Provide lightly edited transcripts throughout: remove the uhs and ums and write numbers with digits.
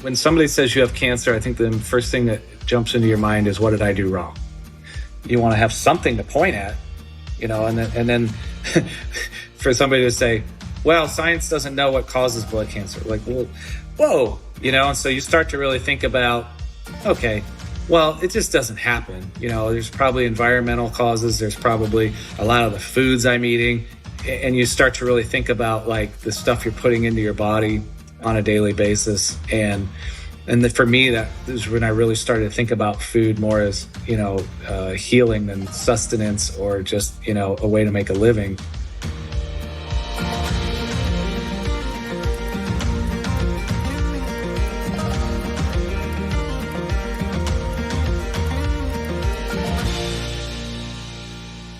When somebody says you have cancer, I think the first thing that jumps into your mind is, what did I do wrong? You want to have something to point at, and then for somebody to say, well, science doesn't know what causes blood cancer. Like, well, whoa, and so you start to really think about, okay, well, it just doesn't happen. There's probably environmental causes. There's probably a lot of the foods I'm eating. And you start to really think about like the stuff you're putting into your body on a daily basis. And for me, that is when I really started to think about food more as, healing than sustenance or just, a way to make a living.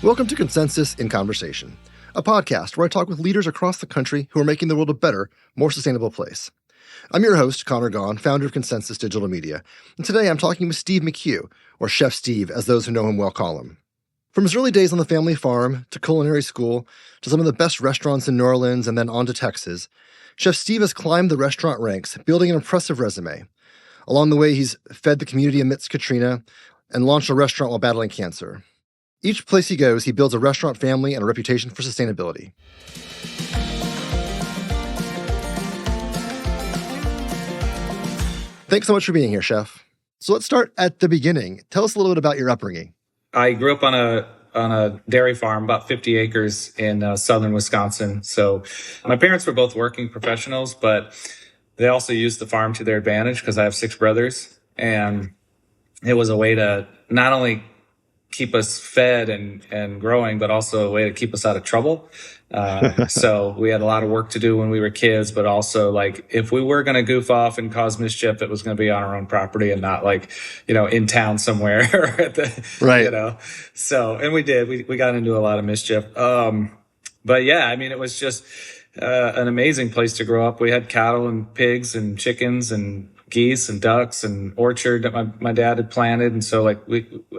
Welcome to Consensus in Conversation, a podcast where I talk with leaders across the country who are making the world a better, more sustainable place. I'm your host, Connor Gaughan, founder of Consensus Digital Media, and today I'm talking with Steve McHugh, or Chef Steve, as those who know him well call him. From his early days on the family farm, to culinary school, to some of the best restaurants in New Orleans, and then on to Texas, Chef Steve has climbed the restaurant ranks, building an impressive resume. Along the way, he's fed the community amidst Katrina and launched a restaurant while battling cancer. Each place he goes, he builds a restaurant family and a reputation for sustainability. Thanks so much for being here, Chef. So let's start at the beginning. Tell us a little bit about your upbringing. I grew up on a dairy farm, about 50 acres in southern Wisconsin. So my parents were both working professionals, but they also used the farm to their advantage because I have 6 brothers. And it was a way to not only keep us fed and growing, but also a way to keep us out of trouble. So we had a lot of work to do when we were kids, but also like if we were going to goof off and cause mischief, it was going to be on our own property and not like, in town somewhere at the, right. So, and we did, we got into a lot of mischief. But yeah, I mean, it was just, an amazing place to grow up. We had cattle and pigs and chickens and geese and ducks and orchard that my dad had planted. And so like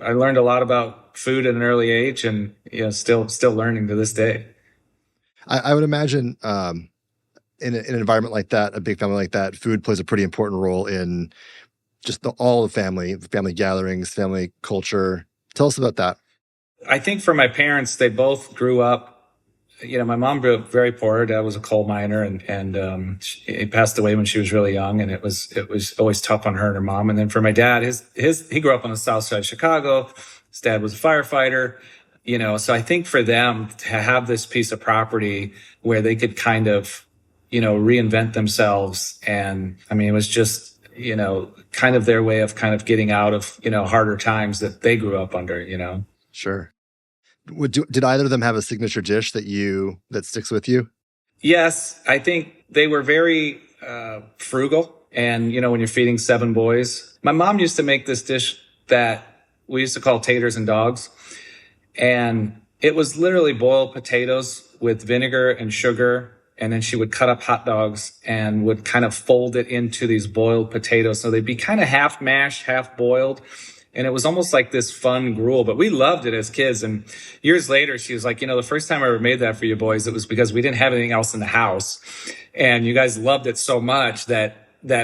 I learned a lot about food at an early age and, still learning to this day. I would imagine, in an environment like that, a big family like that, food plays a pretty important role in just all the family gatherings, family culture. Tell us about that. I think for my parents, they both grew up, my mom grew up very poor. Her dad was a coal miner and he passed away when she was really young. And it was always tough on her and her mom. And then for my dad, he grew up on the south side of Chicago. His dad was a firefighter, so I think for them to have this piece of property where they could kind of, reinvent themselves. And I mean, it was just, kind of their way of kind of getting out of, harder times that they grew up under, Sure. Did either of them have a signature dish that sticks with you? Yes, I think they were very frugal. And, when you're feeding 7 boys, my mom used to make this dish that we used to call taters and dogs. And it was literally boiled potatoes with vinegar and sugar. And then she would cut up hot dogs and would kind of fold it into these boiled potatoes. So they'd be kind of half mashed, half boiled. And it was almost like this fun gruel, but we loved it as kids. And years later, she was like, the first time I ever made that for you boys, it was because we didn't have anything else in the house. And you guys loved it so much that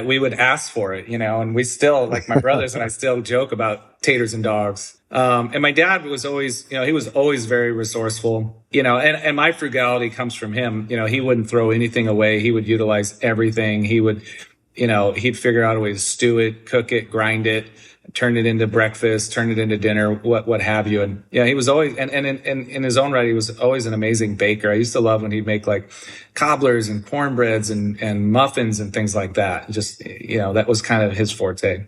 we would ask for it, and we still, like my brothers and I still joke about taters and dogs. And my dad was always, he was always very resourceful, and my frugality comes from him. He wouldn't throw anything away. He would utilize everything. He would, he'd figure out a way to stew it, cook it, grind it, turn it into breakfast, turn it into dinner, what have you. And he was always, and in his own right, he was always an amazing baker. I used to love when he'd make like cobblers and cornbreads and muffins and things like that. Just, that was kind of his forte.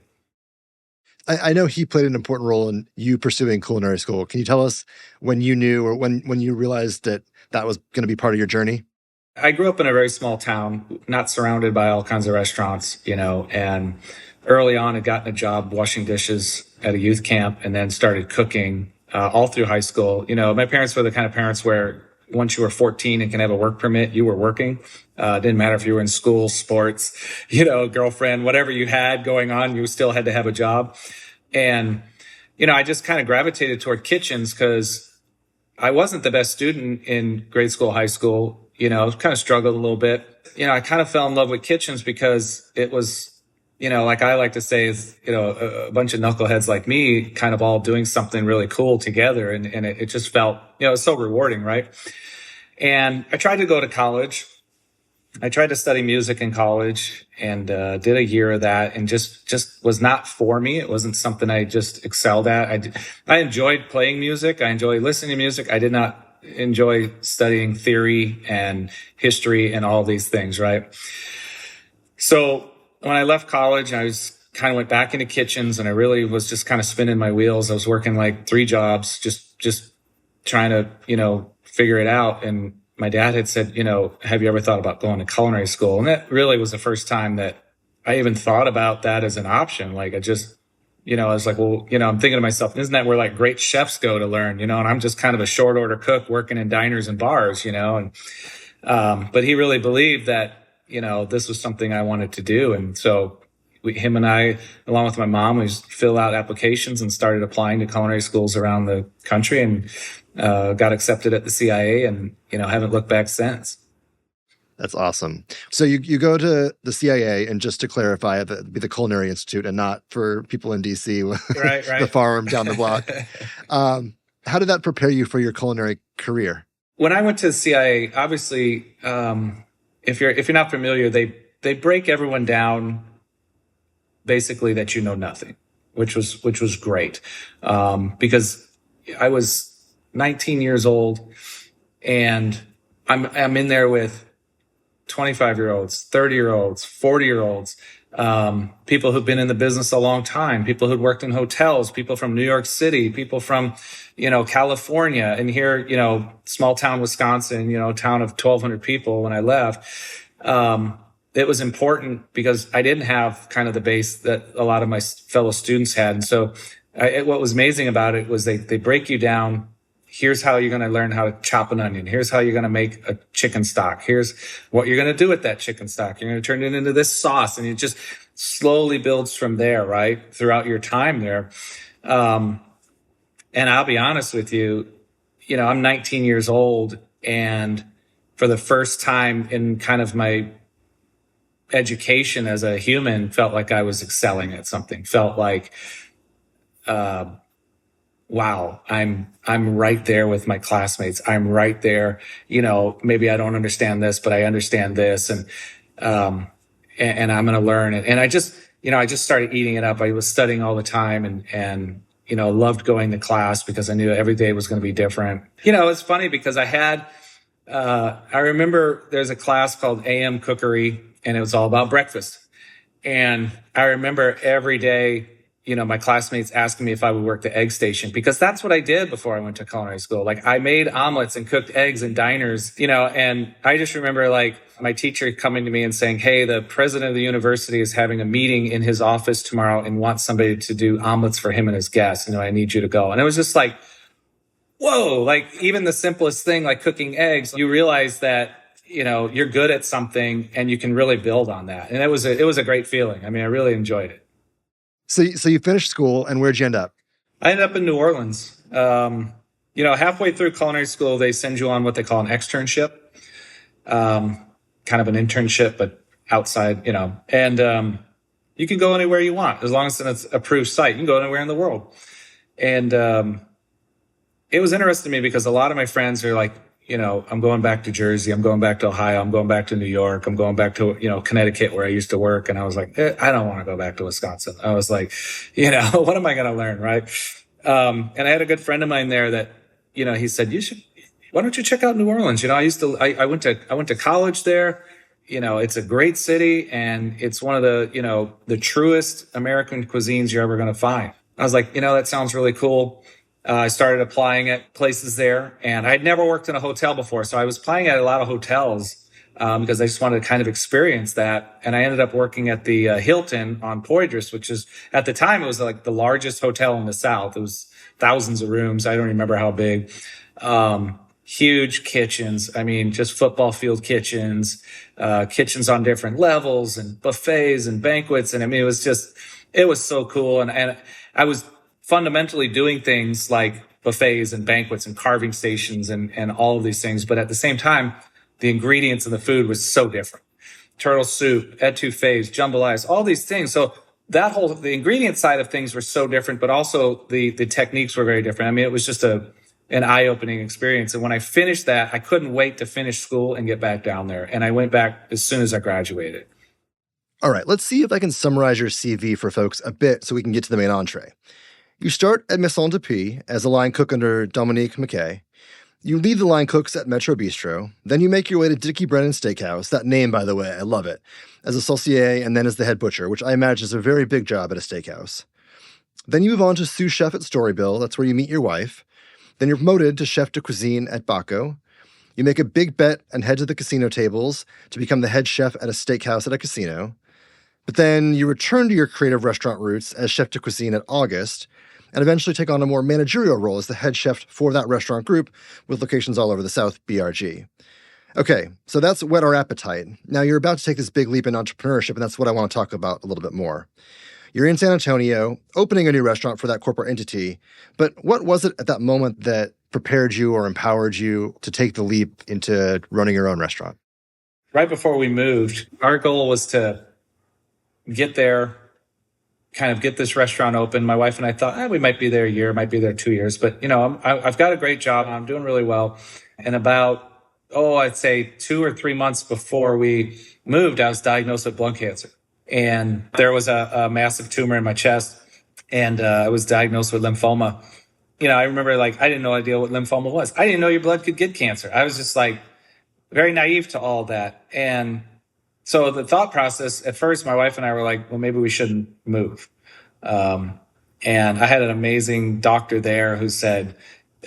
I know he played an important role in you pursuing culinary school. Can you tell us when you knew or when you realized that was going to be part of your journey? I grew up in a very small town, not surrounded by all kinds of restaurants, and early on, I got a job washing dishes at a youth camp and then started cooking all through high school. My parents were the kind of parents where once you were 14 and can have a work permit, you were working. Didn't matter if you were in school, sports, girlfriend, whatever you had going on, you still had to have a job. And, I just kind of gravitated toward kitchens because I wasn't the best student in grade school, high school, kind of struggled a little bit. I kind of fell in love with kitchens because it was like I like to say is, a bunch of knuckleheads like me kind of all doing something really cool together. And it just felt, it's so rewarding. Right. And I tried to go to college. I tried to study music in college and did a year of that, and just was not for me. It wasn't something I just excelled at. I enjoyed playing music. I enjoyed listening to music. I did not enjoy studying theory and history and all these things, right? So when I left college, I was kind of went back into kitchens, and I really was just kind of spinning my wheels. I was working like 3 jobs, just trying to, figure it out. And my dad had said, have you ever thought about going to culinary school? And that really was the first time that I even thought about that as an option. Like I just, I was like, well, I'm thinking to myself, isn't that where like great chefs go to learn, and I'm just kind of a short order cook working in diners and bars, and, but he really believed that, this was something I wanted to do. And so him and I, along with my mom, we just fill out applications and started applying to culinary schools around the country, and got accepted at the CIA, and, haven't looked back since. That's awesome. So you go to the CIA, and just to clarify, it'd be the Culinary Institute and not for people in DC, right. the farm down the block. How did that prepare you for your culinary career? When I went to the CIA, obviously, if you're not familiar, they break everyone down basically that nothing, which was great, because I was 19 years old, and I'm in there with 25-year-olds, 30-year-olds, 40-year-olds, people who've been in the business a long time, people who'd worked in hotels, people from New York City, people from, California, and here, small town Wisconsin, town of 1,200 people when I left. It was important because I didn't have kind of the base that a lot of my fellow students had. And so what was amazing about it was they break you down. Here's how you're going to learn how to chop an onion. Here's how you're going to make a chicken stock. Here's what you're going to do with that chicken stock. You're going to turn it into this sauce, and it just slowly builds from there, right? Throughout your time there. And I'll be honest with you, I'm 19 years old, and for the first time in kind of my education as a human, felt like I was excelling at something, felt like, wow, I'm right there with my classmates. I'm right there. Maybe I don't understand this, but I understand this. And I'm going to learn it. And I just started eating it up. I was studying all the time, and loved going to class because I knew every day was going to be different. It's funny because I remember there's a class called AM Cookery, and it was all about breakfast. And I remember every day, my classmates asking me if I would work the egg station, because that's what I did before I went to culinary school. Like I made omelets and cooked eggs in diners, and I just remember like my teacher coming to me and saying, hey, the president of the university is having a meeting in his office tomorrow and wants somebody to do omelets for him and his guests. I need you to go. And it was just like, whoa, like even the simplest thing, like cooking eggs, you realize that, you're good at something and you can really build on that. And it was a great feeling. I really enjoyed it. So you finished school, and where'd you end up? I ended up in New Orleans. Halfway through culinary school, they send you on what they call an externship, kind of an internship, but outside, and you can go anywhere you want as long as it's an approved site. You can go anywhere in the world. And it was interesting to me because a lot of my friends are like, I'm going back to Jersey. I'm going back to Ohio. I'm going back to New York. I'm going back to, Connecticut, where I used to work. And I was like, I don't want to go back to Wisconsin. I was like, what am I going to learn? Right. And I had a good friend of mine there that, he said, why don't you check out New Orleans? I went to college there. It's a great city, and it's one of the truest American cuisines you're ever going to find. I was like, that sounds really cool. I started applying at places there, and I had never worked in a hotel before. So I was applying at a lot of hotels because I just wanted to kind of experience that. And I ended up working at the Hilton on Poydras, which is, at the time, it was like the largest hotel in the South. It was thousands of rooms. I don't remember how big. Huge kitchens. Just football field kitchens, kitchens on different levels, and buffets and banquets. And it was so cool. And I was fundamentally doing things like buffets and banquets and carving stations and all of these things. But at the same time, the ingredients in the food was so different. turtle soup, etouffees, jambalaya, all these things. So the ingredient side of things were so different, but also the techniques were very different. I mean, it was just an eye-opening experience. And when I finished that, I couldn't wait to finish school and get back down there. And I went back as soon as I graduated. All right, let's see if I can summarize your CV for folks a bit so we can get to the main entree. You start at Maison de Puy as a line cook under Dominique McKay. You lead the line cooks at Metro Bistro. Then you make your way to Dickie Brennan Steakhouse. That name, by the way, I love it. As a saucier and then as the head butcher, which I imagine is a very big job at a steakhouse. Then you move on to sous chef at Storybill. That's where you meet your wife. Then you're promoted to chef de cuisine at Baco. You make a big bet and head to the casino tables to become the head chef at a steakhouse at a casino. But then you return to your creative restaurant roots as chef de cuisine at August, and eventually take on a more managerial role as the head chef for that restaurant group with locations all over the South, BRG. Okay, so that's whet our appetite. Now you're about to take this big leap in entrepreneurship, and that's what I want to talk about a little bit more. You're in San Antonio, opening a new restaurant for that corporate entity, but what was it at that moment that prepared you or empowered you to take the leap into running your own restaurant? Right before we moved, our goal was to get there, kind of get this restaurant open. My wife and I thought, we might be there a year, might be there 2 years, but I've got a great job. I'm doing really well. And about, I'd say 2 or 3 months before we moved, I was diagnosed with lung cancer. And there was a massive tumor in my chest, and I was diagnosed with lymphoma. I remember I didn't know idea what lymphoma was. I didn't know your blood could get cancer. I was just very naive to all that. And so the thought process, at first, my wife and I were like, well, maybe we shouldn't move. And I had an amazing doctor there who said,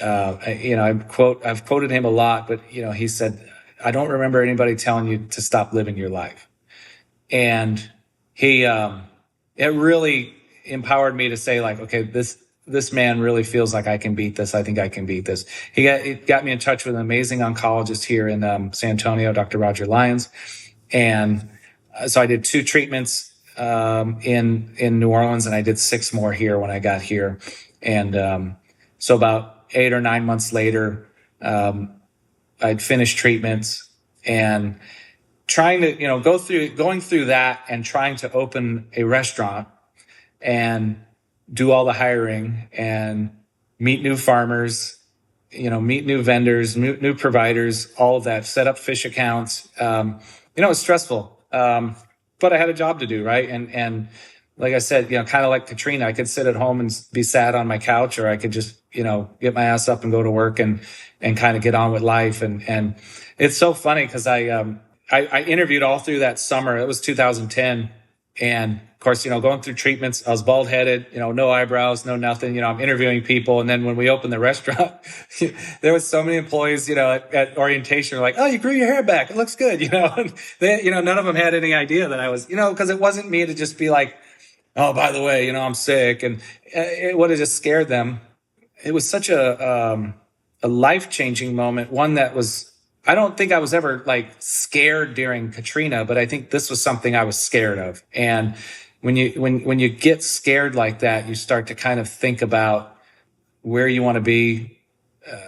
I've quoted him a lot, but, he said, I don't remember anybody telling you to stop living your life. And it really empowered me to say okay, this man really feels like I can beat this. I think I can beat this. He got me in touch with an amazing oncologist here in San Antonio, Dr. Roger Lyons. And so I did 2 treatments in New Orleans, and I did 6 more here when I got here. And so about 8 or 9 months later, I'd finished treatments and trying to, going through that and trying to open a restaurant and do all the hiring and meet new farmers, meet new vendors, new providers, all of that, set up fish accounts. It was stressful, but I had a job to do, right? And like I said, kind of like Katrina, I could sit at home and be sad on my couch, or I could just, get my ass up and go to work and kind of get on with life. And it's so funny because I interviewed all through that summer. It was 2010. And of course, going through treatments, I was bald headed, no eyebrows, no nothing, I'm interviewing people. And then when we opened the restaurant, there was so many employees, at orientation were like, oh, you grew your hair back. It looks good. And they, none of them had any idea that I was, cause it wasn't me to just be like, oh, by the way, I'm sick. And it would have just scared them. It was such a life-changing moment. One that was, I don't think I was ever scared during Katrina, but I think this was something I was scared of. And when you get scared like that, you start to kind of think about where you want to be,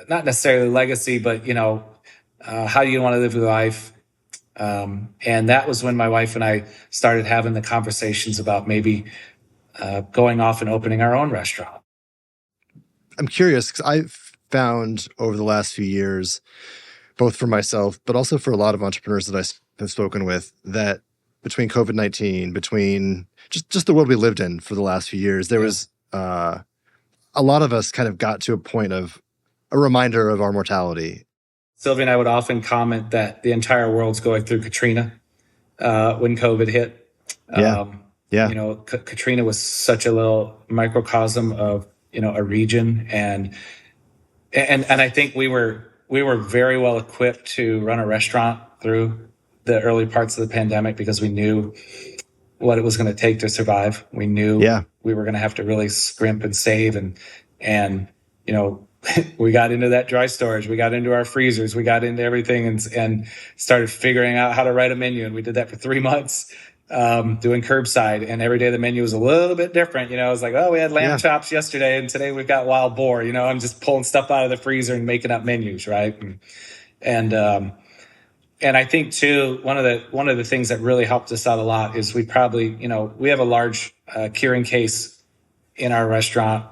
not necessarily legacy, but how do you want to live your life? And that was when my wife and I started having the conversations about maybe going off and opening our own restaurant. I'm curious because I've found over the last few years, both for myself, but also for a lot of entrepreneurs that I have spoken with, that between COVID-19, between just the world we lived in for the last few years, there was a lot of us kind of got to a point of a reminder of our mortality. Sylvia and I would often comment that the entire world's going through Katrina when COVID hit. Katrina was such a little microcosm of a region, and I think we were very well equipped to run a restaurant through the early parts of the pandemic because we knew what it was going to take to survive. We knew we were going to have to really scrimp and save, and we got into that dry storage. We got into our freezers. We got into everything and started figuring out how to write a menu. And we did that for 3 months, doing curbside. And every day the menu was a little bit different. It was like, oh, we had lamb chops yesterday and today we've got wild boar. I'm just pulling stuff out of the freezer and making up menus, right? And And I think too, one of the things that really helped us out a lot is we probably, we have a large curing case in our restaurant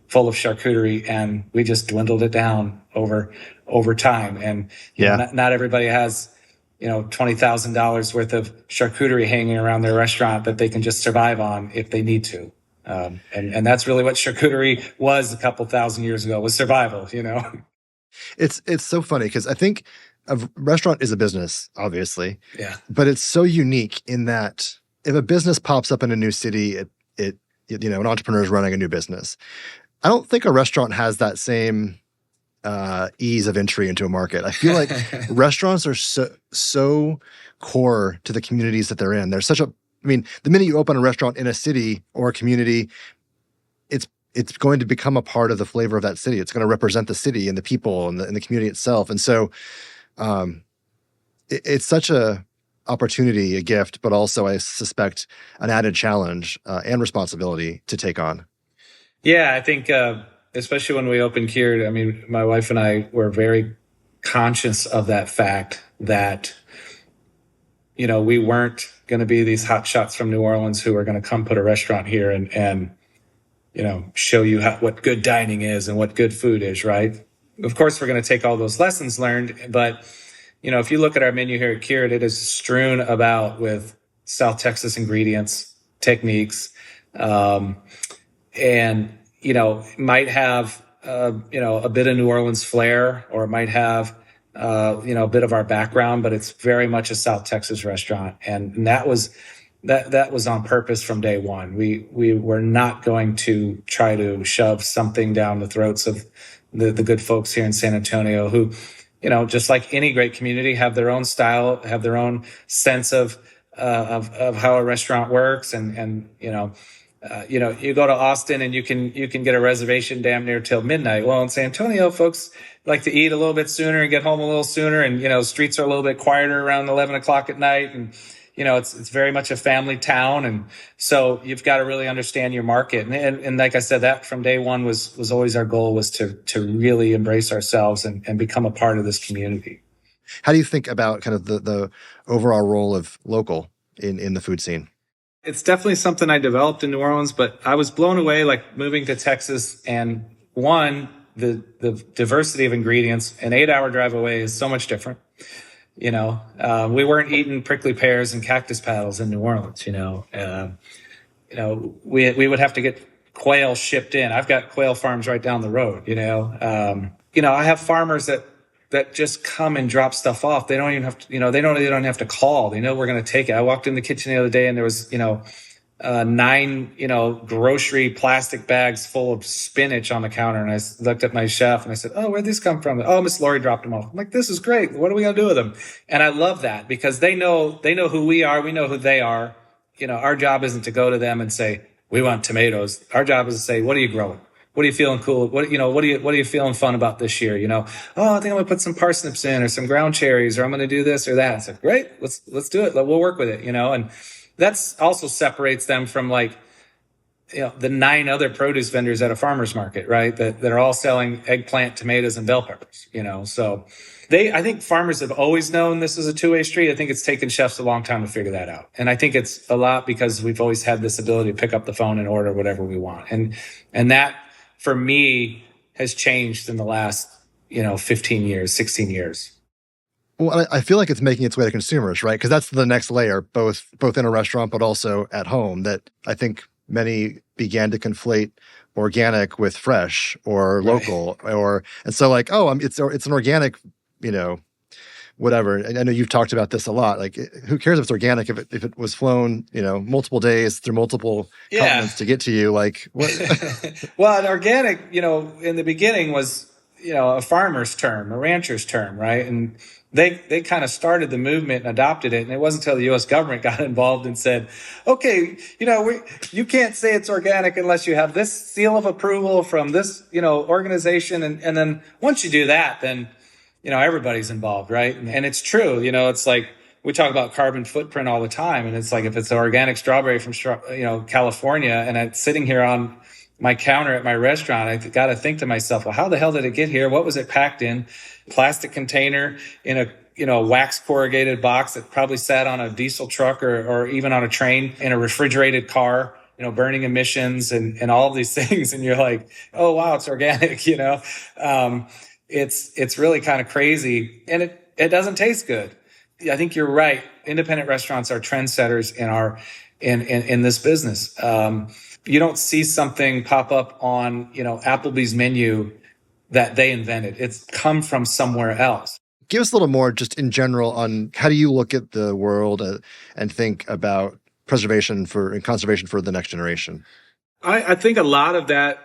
full of charcuterie, and we just dwindled it down over time. And not everybody has $20,000 worth of charcuterie hanging around their restaurant that they can just survive on if they need to. And that's really what charcuterie was a couple thousand years ago, was survival. It's so funny because I think a restaurant is a business, obviously. Yeah. But it's so unique in that if a business pops up in a new city, an entrepreneur is running a new business. I don't think a restaurant has that same ease of entry into a market. I feel like restaurants are so core to the communities that they're in. There's the minute you open a restaurant in a city or a community, it's going to become a part of the flavor of that city. It's going to represent the city and the people and the community itself. And so it's such a opportunity, a gift, but also I suspect an added challenge and responsibility to take on. Yeah, I think especially when we opened Cured, my wife and I were very conscious of that fact that, we weren't going to be these hot shots from New Orleans who are going to come put a restaurant here and show you what good dining is and what good food is, right? Of course, we're going to take all those lessons learned, but if you look at our menu here at Cured, it is strewn about with South Texas ingredients, techniques, and might have a bit of New Orleans flair, or it might have a bit of our background, but it's very much a South Texas restaurant, and that was on purpose from day one. We were not going to try to shove something down the throats of the good folks here in San Antonio who, just like any great community, have their own style, have their own sense of how a restaurant works. And you go to Austin and you can get a reservation damn near till midnight. Well, in San Antonio, folks like to eat a little bit sooner and get home a little sooner. And, streets are a little bit quieter around 11 o'clock at night. And, it's very much a family town. And so you've got to really understand your market. And like I said, that from day one was always our goal, was to really embrace ourselves and become a part of this community. How do you think about kind of the overall role of local in the food scene? It's definitely something I developed in New Orleans, but I was blown away, like moving to Texas, and the diversity of ingredients. An 8-hour drive away is so much different. We weren't eating prickly pears and cactus paddles in New Orleans. We would have to get quail shipped in. I've got quail farms right down the road. I have farmers that just come and drop stuff off. They don't even have to, they don't have to call. They know we're going to take it. I walked in the kitchen the other day and there was, 9, grocery plastic bags full of spinach on the counter. And I looked at my chef and I said, "Oh, where'd these come from?" "Oh, Miss Lori dropped them off." I'm like, "This is great. What are we going to do with them?" And I love that because they know who we are. We know who they are. Our job isn't to go to them and say, "We want tomatoes." Our job is to say, "What are you growing? What are you feeling cool? What are you feeling fun about this year?" "Oh, I think I'm going to put some parsnips in or some ground cherries, or I'm going to do this or that." I said, "Great. Let's do it. We'll work with it." And that's also separates them from the 9 other produce vendors at a farmer's market, right? That are all selling eggplant, tomatoes, and bell peppers, So I think farmers have always known this is a two-way street. I think it's taken chefs a long time to figure that out. And I think it's a lot because we've always had this ability to pick up the phone and order whatever we want. And that, for me, has changed in the last, 15 years, 16 years. Well, I feel like it's making its way to consumers, right? Because that's the next layer, both in a restaurant, but also at home, that I think many began to conflate organic with fresh or local, and so it's an organic, whatever. And I know you've talked about this a lot. Like, who cares if it's organic if it was flown, multiple days through multiple continents to get to you? Like, what? Well, an organic, in the beginning was, a farmer's term, a rancher's term, right? And they kind of started the movement and adopted it. And it wasn't until the U.S. government got involved and said, "Okay, you can't say it's organic unless you have this seal of approval from this, organization." And then once you do that, then, everybody's involved, right? And it's true. It's like we talk about carbon footprint all the time. And it's like, if it's an organic strawberry from, California, and it's sitting here on my counter at my restaurant, I got to think to myself, well, how the hell did it get here? What was it packed in? Plastic container in wax corrugated box that probably sat on a diesel truck or even on a train in a refrigerated car, burning emissions and all of these things. And you're like, oh, wow, it's organic, it's really kind of crazy. And it doesn't taste good. I think you're right. Independent restaurants are trendsetters in this business. You don't see something pop up on, Applebee's menu that they invented. It's come from somewhere else. Give us a little more just in general on how do you look at the world and think about preservation and conservation for the next generation? I think a lot of that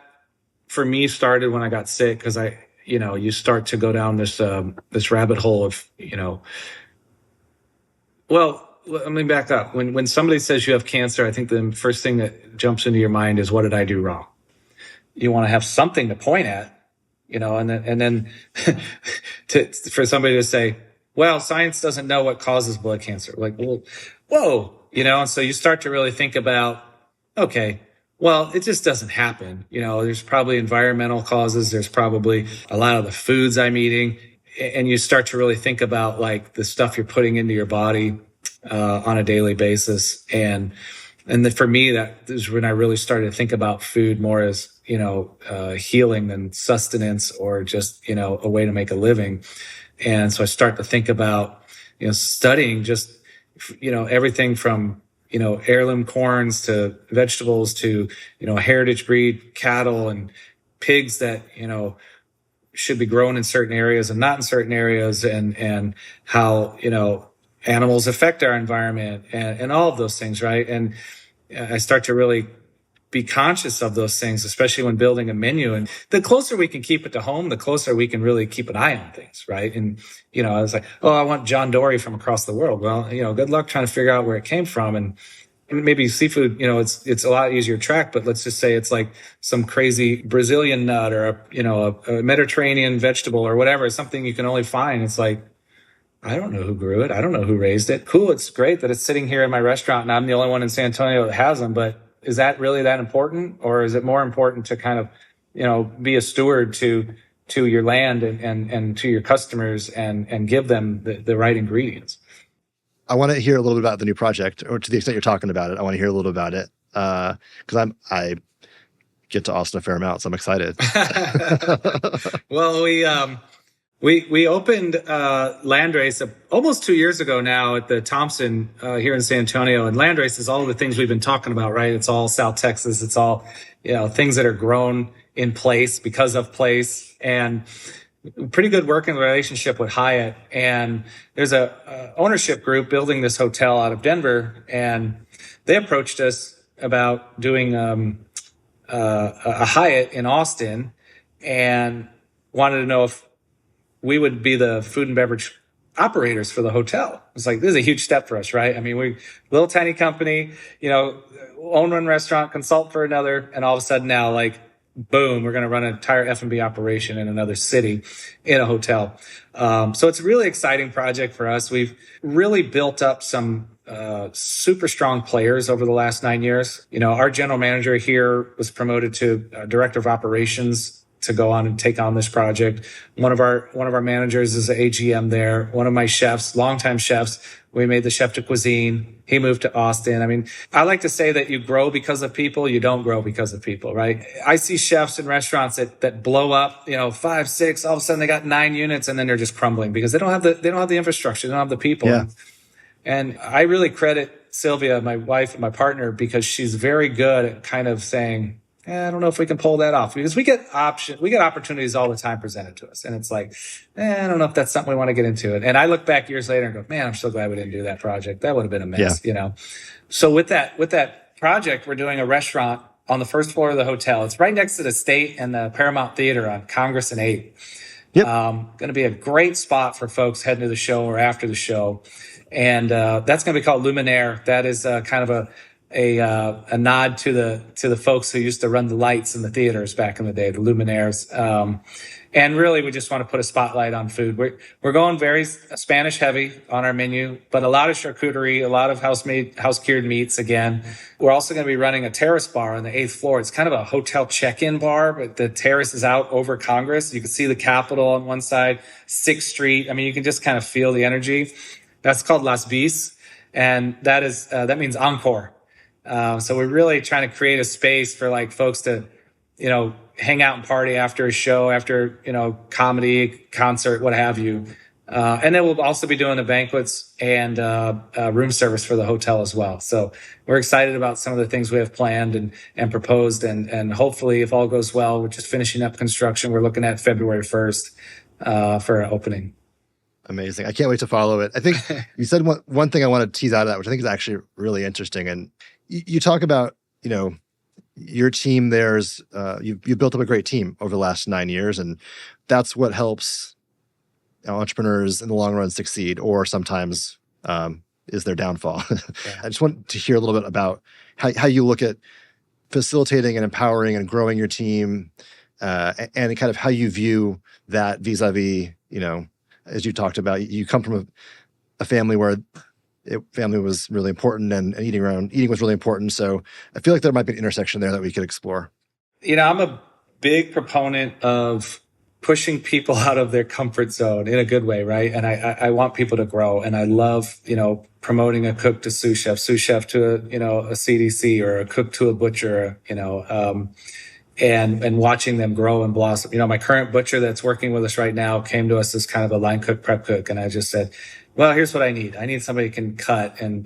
for me started when I got sick because you start to go down this rabbit hole of, well, let me back up. When somebody says you have cancer, I think the first thing that jumps into your mind is, what did I do wrong? You want to have something to point at, and then for somebody to say, well, science doesn't know what causes blood cancer. Like, well, whoa, and so you start to really think about, okay, well, it just doesn't happen. There's probably environmental causes. There's probably a lot of the foods I'm eating. And you start to really think about like the stuff you're putting into your body on a daily basis. And for me, that is when I really started to think about food more as, healing than sustenance or just, a way to make a living. And so I start to think about, studying just, everything from, heirloom corns to vegetables to, heritage breed cattle and pigs that, should be grown in certain areas and not in certain areas and how, animals affect our environment and all of those things, right? And I start to really be conscious of those things, especially when building a menu. And the closer we can keep it to home, the closer we can really keep an eye on things, right? And, I was like, oh, I want John Dory from across the world. Well, good luck trying to figure out where it came from. And maybe seafood, it's a lot easier to track, but let's just say it's like some crazy Brazilian nut or a Mediterranean vegetable or whatever. It's something you can only find. It's like, I don't know who grew it. I don't know who raised it. Cool. It's great that it's sitting here in my restaurant and I'm the only one in San Antonio that has them, but is that really that important? Or is it more important to kind of, be a steward to your land and to your customers and give them the right ingredients? I want to hear a little bit about the new project, or to the extent you're talking about it, I want to hear a little about it. Because I get to Austin a fair amount, so I'm excited. Well, we opened Landrace almost 2 years ago now at the Thompson here in San Antonio. And Landrace is all of the things we've been talking about, right? It's all South Texas. It's all, things that are grown in place because of place. And pretty good working relationship with Hyatt. And there's a ownership group building this hotel out of Denver. And they approached us about doing a Hyatt in Austin and wanted to know if we would be the food and beverage operators for the hotel. It's like, this is a huge step for us, right? I mean, we're a little tiny company, own one restaurant, consult for another. And all of a sudden now, like, boom, we're going to run an entire F&B operation in another city in a hotel. So it's a really exciting project for us. We've really built up some super strong players over the last 9 years. Our general manager here was promoted to director of operations to go on and take on this project. One of our managers is an AGM there. One of my chefs, longtime chefs, we made the chef de cuisine. He moved to Austin. I mean, I like to say that you grow because of people. You don't grow because of people, right? I see chefs in restaurants that blow up, 5, 6, all of a sudden they got 9 units and then they're just crumbling because they don't have the infrastructure. They don't have the people. Yeah. And I really credit Sylvia, my wife and my partner, because she's very good at kind of saying, I don't know if we can pull that off, because we get opportunities all the time presented to us. And it's like, I don't know if that's something we want to get into. And I look back years later and go, man, I'm so glad we didn't do that project. That would have been a mess, So with that project, we're doing a restaurant on the first floor of the hotel. It's right next to the State and the Paramount Theater on Congress and 8th. Yep. Going to be a great spot for folks heading to the show or after the show. And that's going to be called Luminaire. That is kind of a nod to the folks who used to run the lights in the theaters back in the day, the Luminaires. And really, we just want to put a spotlight on food. We're going very Spanish heavy on our menu, but a lot of charcuterie, a lot of house cured meats. Again, we're also going to be running a terrace bar on the 8th floor. It's kind of a hotel check-in bar, but the terrace is out over Congress. You can see the Capitol on one side, 6th Street. I mean, you can just kind of feel the energy. That's called Las Bis, and that means encore. So we're really trying to create a space for like folks to, hang out and party after a show, after, comedy, concert, what have you. And then we'll also be doing the banquets and room service for the hotel as well. So we're excited about some of the things we have planned and proposed. And hopefully, if all goes well, we're just finishing up construction. We're looking at February 1st for an opening. Amazing. I can't wait to follow it. I think you said one thing I want to tease out of that, which I think is actually really interesting. And you talk about, your team there's, you've built up a great team over the last 9 years, and that's what helps entrepreneurs in the long run succeed, or sometimes is their downfall. Yeah. I just want to hear a little bit about how you look at facilitating and empowering and growing your team, and kind of how you view that vis-a-vis, as you talked about, you come from a family where family was really important, and eating was really important. So I feel like there might be an intersection there that we could explore. I'm a big proponent of pushing people out of their comfort zone in a good way, right? And I want people to grow, and I love, promoting a cook to sous chef to a CDC, or a cook to a butcher, and watching them grow and blossom. My current butcher that's working with us right now came to us as kind of a line cook, prep cook. And I just said, well, here's what I need. I need somebody who can cut. And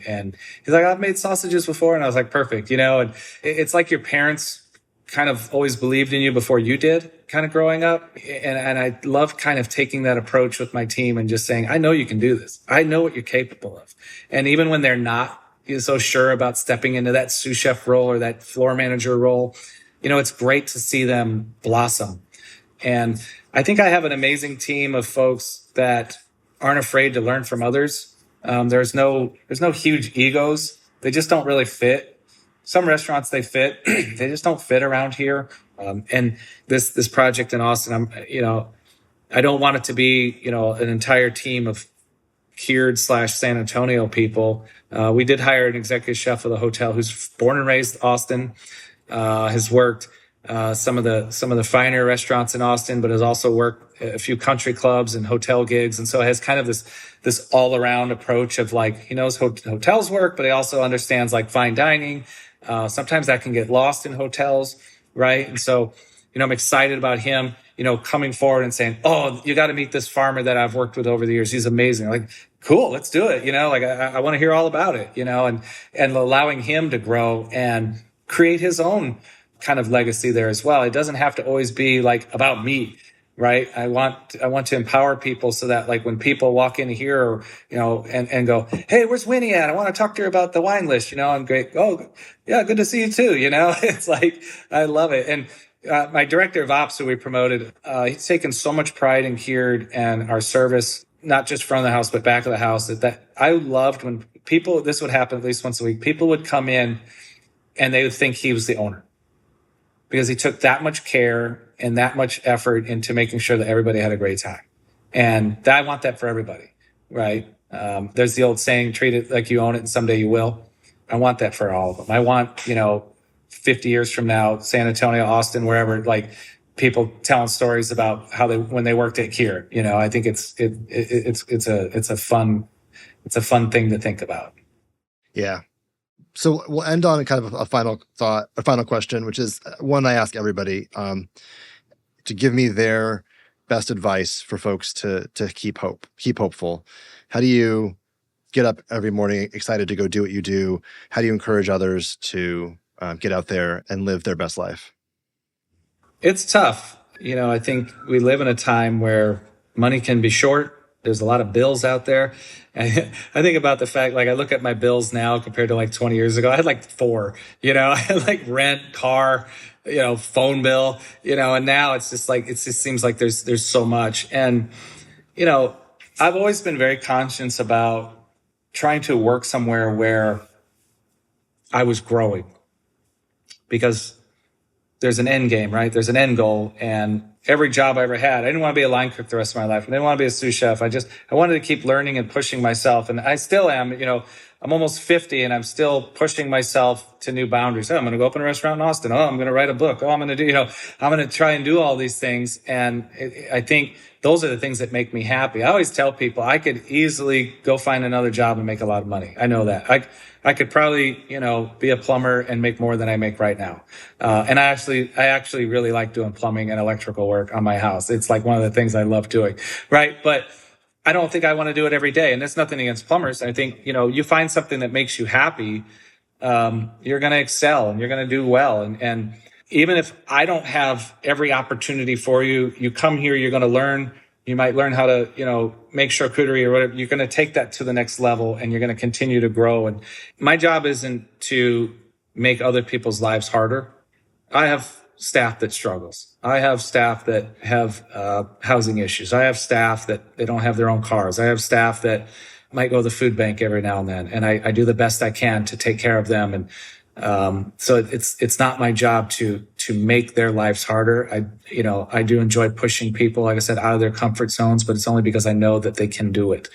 he's like, I've made sausages before. And I was like, perfect. And it's like your parents kind of always believed in you before you did, kind of growing up. And I love kind of taking that approach with my team and just saying, I know you can do this. I know what you're capable of. And even when they're not so sure about stepping into that sous chef role or that floor manager role, it's great to see them blossom. And I think I have an amazing team of folks that aren't afraid to learn from others. There's no huge egos. They just don't really fit. Some restaurants they fit, they just don't fit around here. And this project in Austin, I don't want it to be, an entire team of cured / San Antonio people. We did hire an executive chef of the hotel who's born and raised Austin, has worked some of the finer restaurants in Austin, but has also worked a few country clubs and hotel gigs. And so it has kind of this all around approach of like, he knows hotels work, but he also understands like fine dining. Sometimes that can get lost in hotels, right? And so, I'm excited about him, coming forward and saying, oh, you got to meet this farmer that I've worked with over the years. He's amazing. Like, cool, let's do it. I want to hear all about it, and allowing him to grow and create his own kind of legacy there as well. It doesn't have to always be like about me, right? I want to empower people so that like when people walk in here, and go, hey, where's Winnie at? I want to talk to her about the wine list, I'm great. Oh, yeah, good to see you too. It's like, I love it. And my director of ops, who we promoted, he's taken so much pride in Cured and our service, not just front of the house, but back of the house, that I loved when people, this would happen at least once a week. People would come in and they would think he was the owner because he took that much care and that much effort into making sure that everybody had a great time. And I want that for everybody, right? There's the old saying, treat it like you own it and someday you will. I want that for all of them. I want, 50 years from now, San Antonio, Austin, wherever, like people telling stories about how when they worked at Kier. I think it's a fun thing to think about. Yeah. So we'll end on kind of a final thought, a final question, which is one I ask everybody, to give me their best advice for folks to keep hopeful. How do you get up every morning excited to go do what you do? How do you encourage others to get out there and live their best life? It's tough. I think we live in a time where money can be short. There's a lot of bills out there. And I think about the fact, like I look at my bills now compared to like 20 years ago, I had like 4, I had like rent, car, phone bill, and now it's just like, it just seems like there's so much. And, I've always been very conscious about trying to work somewhere where I was growing, because there's an end game, right? There's an end goal. And every job I ever had, I didn't want to be a line cook the rest of my life. I didn't want to be a sous chef. I wanted to keep learning and pushing myself. And I still am, I'm almost 50 and I'm still pushing myself to new boundaries. Oh, I'm going to go open a restaurant in Austin. Oh, I'm going to write a book. Oh, I'm going to do, I'm going to try and do all these things. And I think those are the things that make me happy. I always tell people I could easily go find another job and make a lot of money. I know that. I could probably, be a plumber and make more than I make right now. And I actually really like doing plumbing and electrical work on my house. It's like one of the things I love doing, right? But I don't think I want to do it every day. And that's nothing against plumbers. I think, you find something that makes you happy, you're going to excel and you're going to do well. And even if I don't have every opportunity for you, you come here, you're going to learn. You might learn how to, make charcuterie or whatever. You're going to take that to the next level and you're going to continue to grow. And my job isn't to make other people's lives harder. I have staff that struggles. I have staff that have housing issues. I have staff that they don't have their own cars. I have staff that might go to the food bank every now and then. And I do the best I can to take care of them. And so it's not my job to make their lives harder. I do enjoy pushing people, like I said, out of their comfort zones, but it's only because I know that they can do it.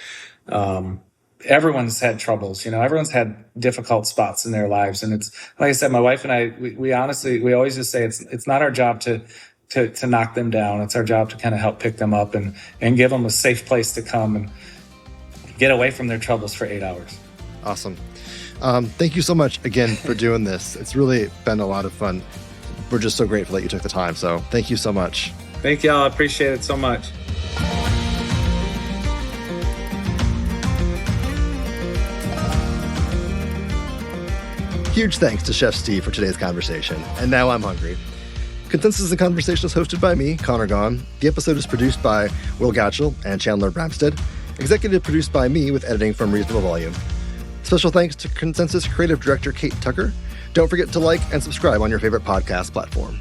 Everyone's had troubles, everyone's had difficult spots in their lives. And it's, like I said, my wife and I, we honestly, we always just say it's not our job to knock them down. It's our job to kind of help pick them up and give them a safe place to come and get away from their troubles for 8 hours. Awesome. Thank you so much again for doing this. It's really been a lot of fun. We're just so grateful that you took the time. So thank you so much. Thank y'all. I appreciate it so much. Huge thanks to Chef Steve for today's conversation. And now I'm hungry. Consensus in Conversation is hosted by me, Connor Gaughan. The episode is produced by Will Gatchell and Chandler Bramstead. Executive produced by me with editing from Reasonable Volume. Special thanks to Consensus Creative Director Kate Tucker. Don't forget to like and subscribe on your favorite podcast platform.